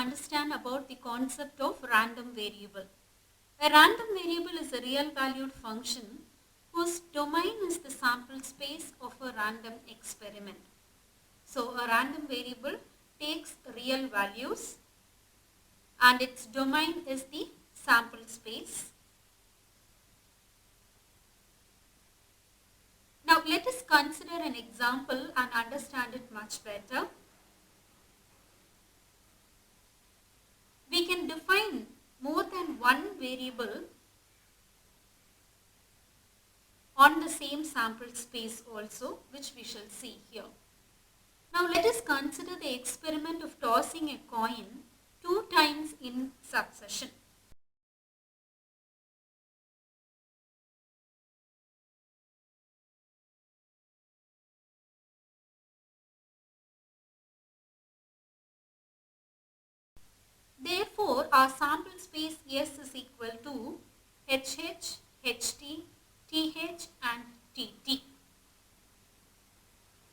understand about the concept of random variable. A random variable is a real valued function whose domain is the sample space of a random experiment. So a random variable takes real values and its domain is the sample space. Now let us consider an example and understand it much better. We can define more than one variable on the same sample space also, which we shall see here. Now let us consider the experiment of tossing a coin 2 times in succession. Therefore, our sample space S is equal to HH, HT, TH and TT.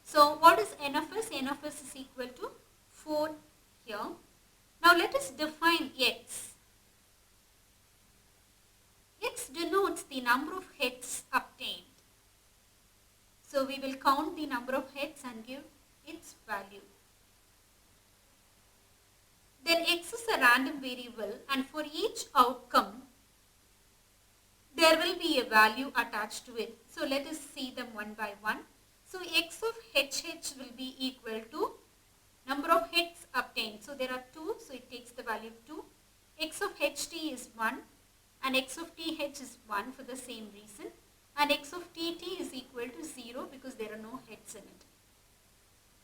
So, what is N of S? N of S is equal to 4 here. Now, let us define X. X denotes the number of hits obtained. So, we will count the number of hits and give its value. Then X is a random variable and for each outcome, there will be a value attached to it. So, let us see them one by one. So, X of HH will be equal to number of hits obtained. So, there are 2. So, it takes the value of 2. X of HT is 1 and X of TH is 1 for the same reason. And X of TT is equal to 0 because there are no hits in it.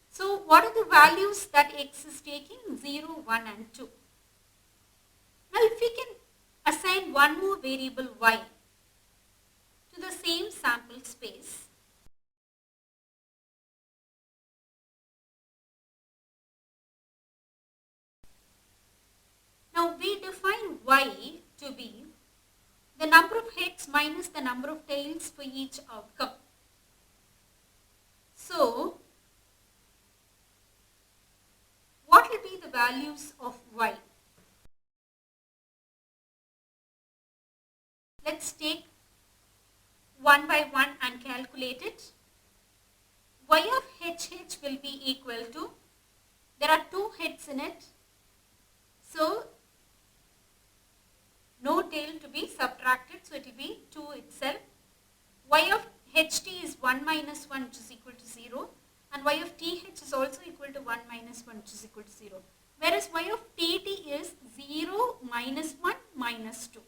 So, what are the values that X is taking? 0, 1 and 2. Now, if we can assign one more variable Y to the same sample space, now we define Y to be the number of hits minus the number of tails for each outcome. So, what will be the values of Y? Let's take one by one and calculate it. Y of HH will be equal to, there are 2 hits in it. So, no tail to be subtracted. So, it will be 2 itself. Y of HT is 1 minus 1 which is equal to 0. And Y of TH is also equal to 1 minus 1 which is equal to 0. Whereas Y of TT is 0 minus 1 minus 2.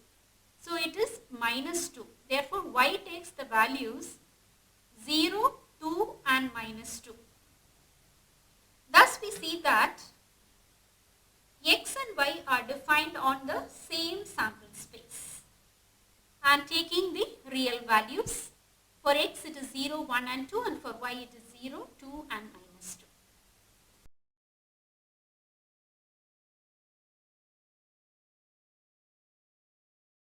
So, it is minus 2. Therefore, Y takes the values 0, 2 and minus 2. Thus, we see that X and Y are defined on the same sample space and taking the real values. For X it is 0, 1 and 2 and for Y it is 0, 2 and minus 2.